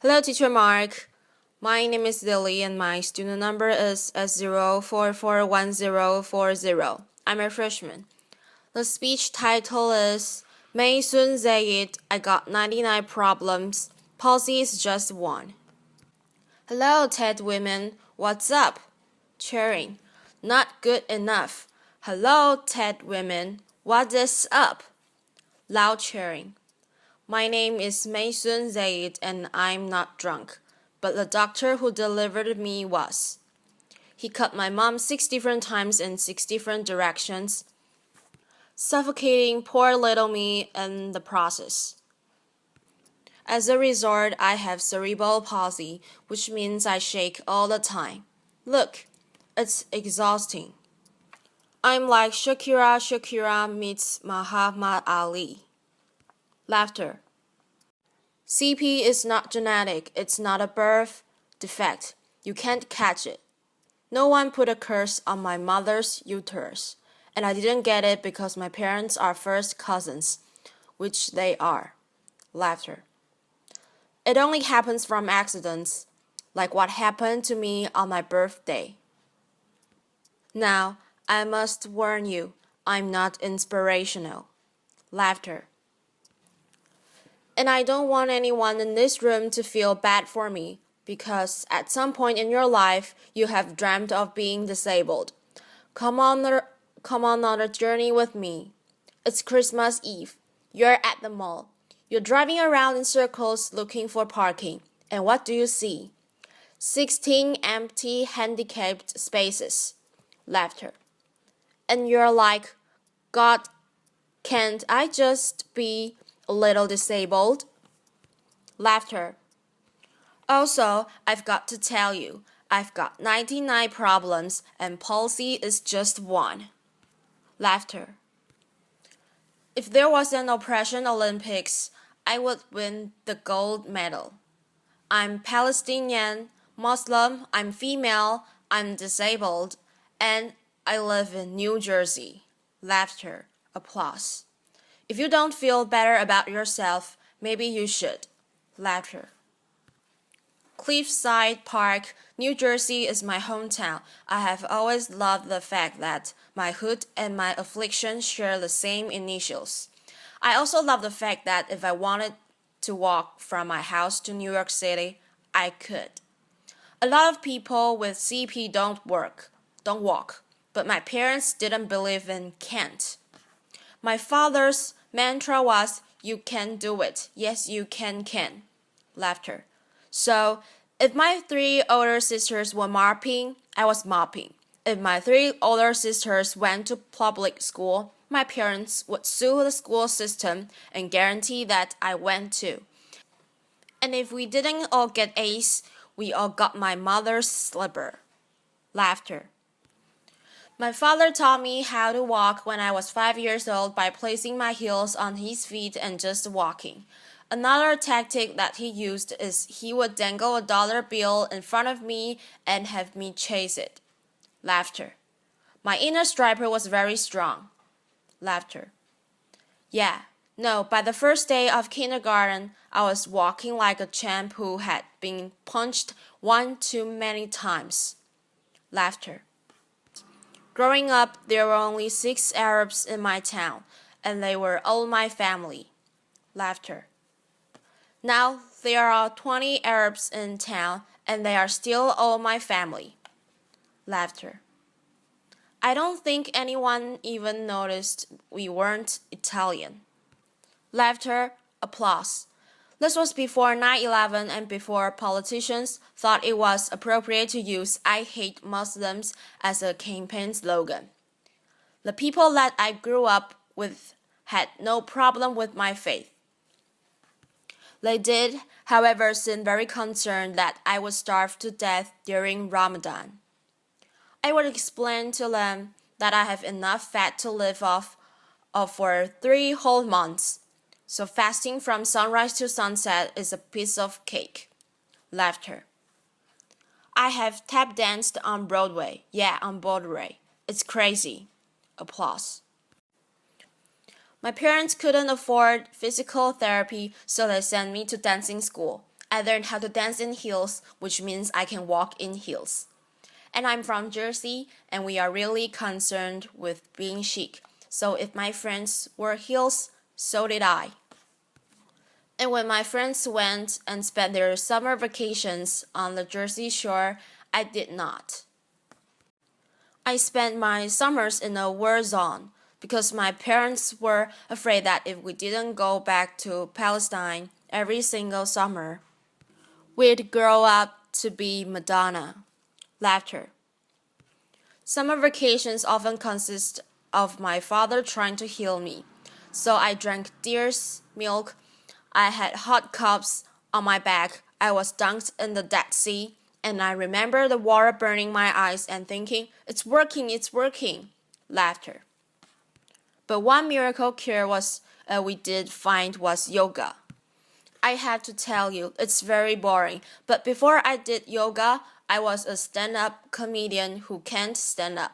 Hello, Teacher Mark. My name is Lily and my student number is S0441040. I'm a freshman. The speech title is Maysoon Zayid, I got 99 problems. Policy is just one. Hello, TED women. What's up? Cheering. Not good enough. Hello, TED women. What is up? Loud cheering. My name is Maysoon Zayid and I'm not drunk, but the doctor who delivered me was. He cut my mom 6 different times in 6 different directions, suffocating poor little me in the process. As a result, I have cerebral palsy, which means I shake all the time. Look, it's exhausting. I'm like Shakira meets Muhammad Ali. Laughter. CP is not genetic. It's not a birth defect. You can't catch it. No one put a curse on my mother's uterus, and I didn't get it because my parents are first cousins, which they are. Laughter. It only happens from accidents, like what happened to me on my birthday. Now, I must warn you, I'm not inspirational. Laughter. And I don't want anyone in this room to feel bad for me, because at some point in your life, you have dreamt of being disabled. Come on a journey with me. It's Christmas Eve. You're at the mall. You're driving around in circles looking for parking. And what do you see? 16 empty handicapped spaces. Laughter. And you're like, God, can't I just be a little disabled? Laughter. Also, I've got to tell you, I've got 99 problems and palsy is just one. Laughter. If there was an Oppression Olympics, I would win the gold medal. I'm Palestinian, Muslim, I'm female, I'm disabled, and I live in New Jersey. Laughter. Applause. If you don't feel better about yourself, maybe you should. Laughter. Cliffside Park, New Jersey is my hometown. I have always loved the fact that my hood and my affliction share the same initials. I also love the fact that if I wanted to walk from my house to New York City, I could. A lot of people with CP don't walk, but my parents didn't believe in can't. My father's mantra was, you can do it. Yes, you can. Laughter. So, if my 3 older sisters were mopping, I was mopping. If my 3 older sisters went to public school, my parents would sue the school system and guarantee that I went too. And if we didn't all get A's, we all got my mother's slipper. Laughter. My father taught me how to walk when I was 5 years old by placing my heels on his feet and just walking. Another tactic that he used is he would dangle a dollar bill in front of me and have me chase it. Laughter. My inner striper was very strong. Laughter. Yeah, no, by the first day of kindergarten, I was walking like a champ who had been punched 1 too many times. Laughter. Growing up, there were only 6 Arabs in my town, and they were all my family. Laughter. Now there are 20 Arabs in town, and they are still all my family. Laughter. I don't think anyone even noticed we weren't Italian. Laughter. Applause. This was before 9/11 and before politicians thought it was appropriate to use I hate Muslims as a campaign slogan. The people that I grew up with had no problem with my faith. They did, however, seem very concerned that I would starve to death during Ramadan. I would explain to them that I have enough fat to live off for 3 whole months. So fasting from sunrise to sunset is a piece of cake. Laughter. I have tap danced on Broadway. Yeah, on Broadway. It's crazy. Applause. My parents couldn't afford physical therapy, so they sent me to dancing school. I learned how to dance in heels, which means I can walk in heels. And I'm from Jersey, and we are really concerned with being chic. So if my friends wore heels, so did I. And when my friends went and spent their summer vacations on the Jersey Shore, I did not. I spent my summers in a war zone because my parents were afraid that if we didn't go back to Palestine every single summer, we'd grow up to be Madonna. Laughter. Summer vacations often consist of my father trying to heal me. So I drank deer's milk. I had hot cups on my back. I was dunked in the Dead Sea. And I remember the water burning my eyes and thinking, it's working, it's working. Laughter. But one miracle cure we did find was yoga. I have to tell you, it's very boring. But before I did yoga, I was a stand-up comedian who can't stand up.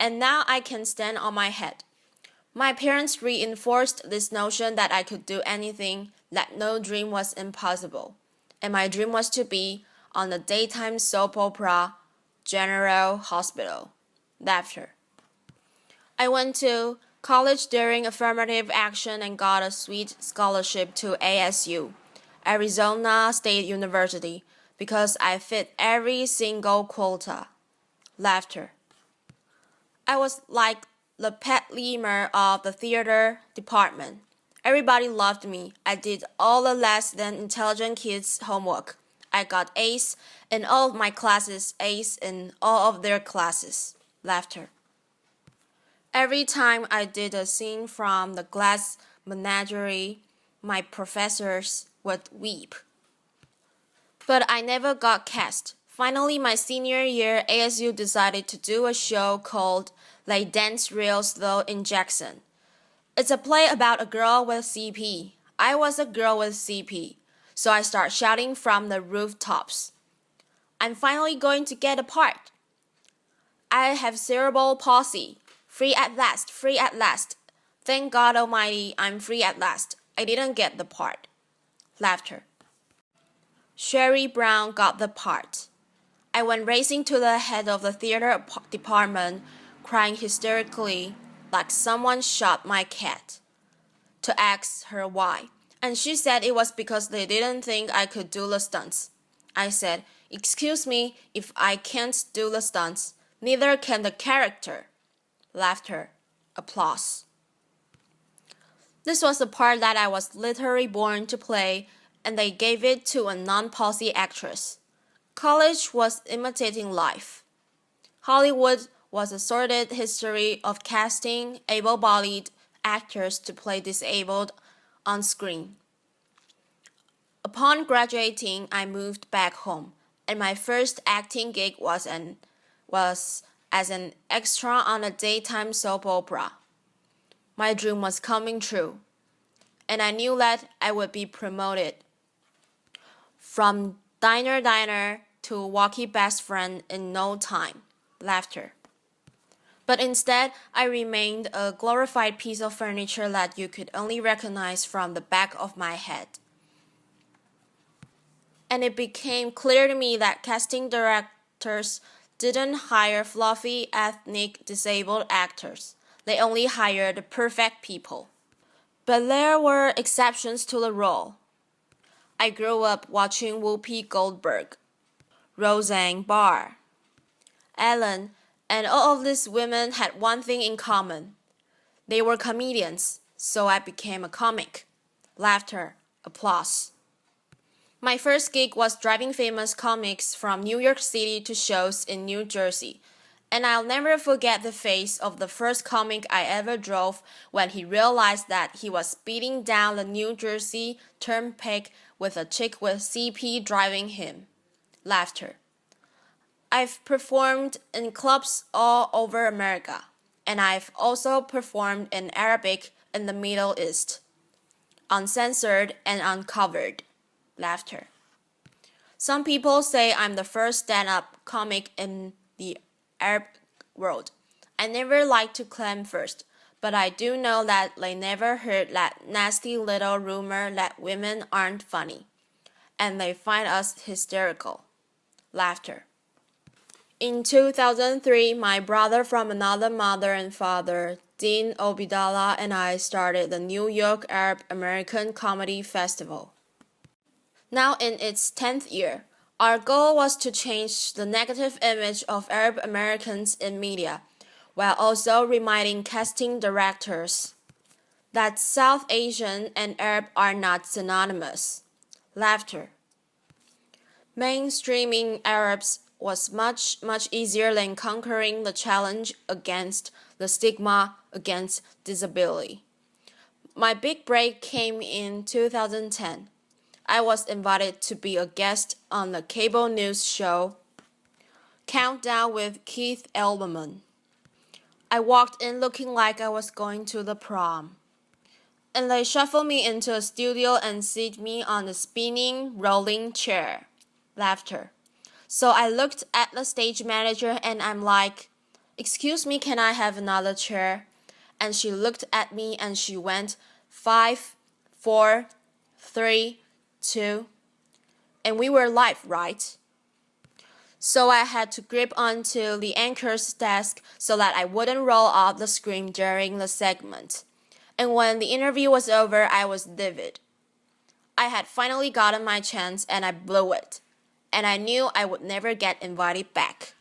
And now I can stand on my head. My parents reinforced this notion that I could do anything, that no dream was impossible. And my dream was to be on the daytime soap opera, General Hospital. Laughter. I went to college during affirmative action and got a sweet scholarship to ASU, Arizona State University, because I fit every single quota. Laughter. I was like the pet lemur of the theater department. Everybody loved me. I did all the less than intelligent kids' homework. I got A's in all of my classes, A's in all of their classes. Laughter. Every time I did a scene from the Glass Menagerie, my professors would weep. But I never got cast. Finally, my senior year, ASU decided to do a show called They Dance Real Slow in Jackson. It's a play about a girl with CP. I was a girl with CP, so I start shouting from the rooftops. I'm finally going to get a part. I have cerebral palsy. Free at last, free at last. Thank God Almighty, I'm free at last. I didn't get the part. Laughter. Sherry Brown got the part. I went racing to the head of the theater department, crying hysterically like someone shot my cat, to ask her why. And she said it was because they didn't think I could do the stunts. I said, excuse me, if I can't do the stunts, neither can the character. Laughter. Applause. This was the part that I was literally born to play, and they gave it to a non-palsy actress. College was imitating life. Hollywood was a sordid history of casting able-bodied actors to play disabled on screen. Upon graduating, I moved back home, and my first acting gig was as an extra on a daytime soap opera. My dream was coming true, and I knew that I would be promoted from diner to walkie best friend in no time. Laughter. But instead, I remained a glorified piece of furniture that you could only recognize from the back of my head. And it became clear to me that casting directors didn't hire fluffy, ethnic, disabled actors. They only hired the perfect people. But there were exceptions to the rule. I grew up watching Whoopi Goldberg, Roseanne Barr, Ellen, and all of these women had one thing in common. They were comedians, so I became a comic. Laughter, applause. My first gig was driving famous comics from New York City to shows in New Jersey, and I'll never forget the face of the first comic I ever drove when he realized that he was speeding down the New Jersey Turnpike with a chick with CP driving him. Laughter. I've performed in clubs all over America, and I've also performed in Arabic in the Middle East, uncensored and uncovered. Laughter. Some people say I'm the first stand-up comic in the Arab world. I never like to claim first, but I do know that they never heard that nasty little rumor that women aren't funny. and they find us hysterical. Laughter. In 2003, my brother from another mother and father, Dean Obidallah, and I started the New York Arab American Comedy Festival. Now in its 10th year, our goal was to change the negative image of Arab Americans in media, while also reminding casting directors that South Asian and Arab are not synonymous. Laughter. Mainstreaming Arabs was much easier than conquering the challenge against the stigma against disability. My big break came in 2010. I was invited to be a guest on the cable news show Countdown with Keith Elberman. I walked in looking like I was going to the prom, and they shuffled me into a studio and seated me on a spinning, rolling chair. Laughter. So I looked at the stage manager and I'm like, "Excuse me, can I have another chair?" And she looked at me and she went, 5, 4, 3, 2. And we were live, right? So I had to grip onto the anchor's desk so that I wouldn't roll off the screen during the segment. And when the interview was over, I was livid. I had finally gotten my chance and I blew it. And I knew I would never get invited back.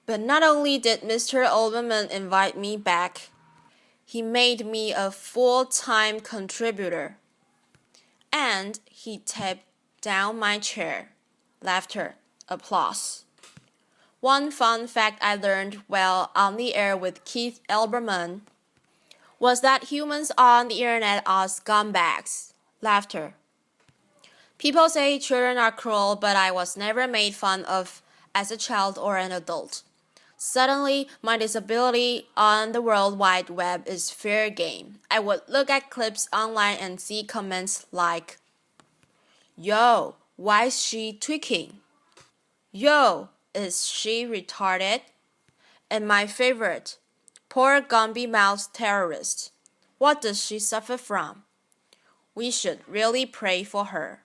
But not only did Mr. Olbermann invite me back, he made me a full-time contributor. And he taped down my chair. Laughter. Applause. One fun fact I learned while on the air with Keith Elberman was that humans on the internet are scumbags. Laughter. People say children are cruel, but I was never made fun of as a child or an adult. Suddenly, my disability on the World Wide Web is fair game. I would look at clips online and see comments like, "Yo, why is she tweaking? Yo, is she retarded?" And my favorite, "Poor Gumby-mouthed terrorist. What does she suffer from? We should really pray for her."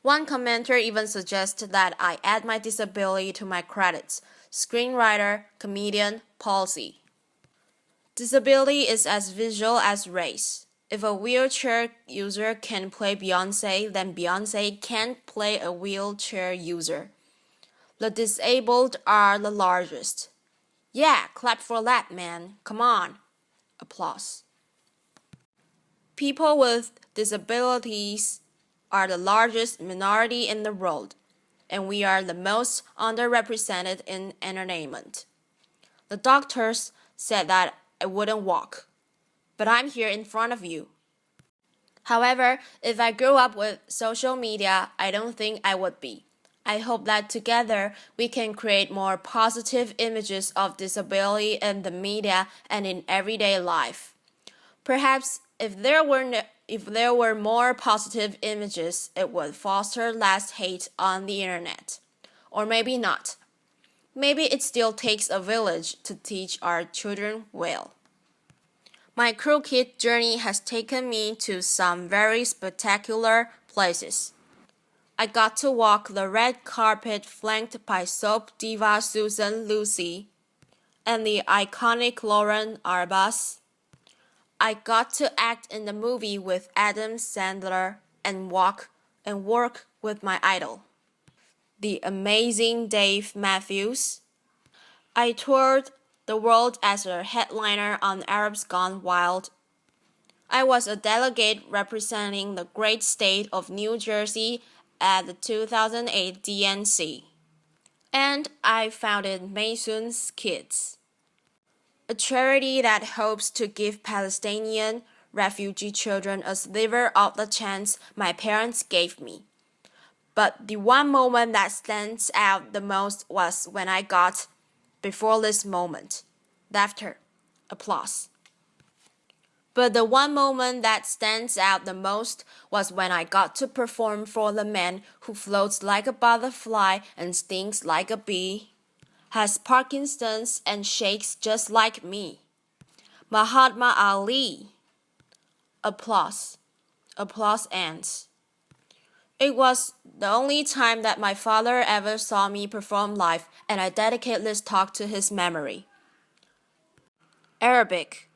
One commenter even suggested that I add my disability to my credits: screenwriter, comedian, policy. Disability is as visual as race. If a wheelchair user can play Beyoncé, then Beyoncé can't play a wheelchair user. The disabled are the largest. Yeah, clap for that, man. Come on. Applause. People with disabilities are the largest minority in the world, and we are the most underrepresented in entertainment. The doctors said that I wouldn't walk, but I'm here in front of you. However, if I grew up with social media, I don't think I would be. I hope that together we can create more positive images of disability in the media and in everyday life. Perhaps if there were more positive images, it would foster less hate on the internet. Or maybe not. Maybe it still takes a village to teach our children well. My crooked journey has taken me to some very spectacular places. I got to walk the red carpet flanked by soap diva Susan Lucy and the iconic Lauren Arbus. I got to act in the movie with Adam Sandler and work with my idol, the amazing Dave Matthews. I toured the world as a headliner on Arabs Gone Wild. I was a delegate representing the great state of New Jersey at the 2008 DNC. And I founded Maysoon's Kids, a charity that hopes to give Palestinian refugee children a sliver of the chance my parents gave me. But the one moment that stands out the most was when I got, before this moment, laughter, applause. But the one moment that stands out the most was when I got to perform for the man who floats like a butterfly and stings like a bee, has Parkinson's and shakes just like me. Mahatma Ali. Applause. Applause ends. It was the only time that my father ever saw me perform live, and I dedicate this talk to his memory. Arabic.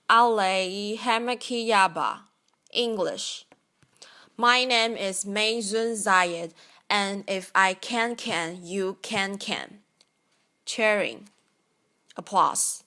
Hamaki English. My name is Maysoon Zayid, and if I can, you can. Cheering. Applause.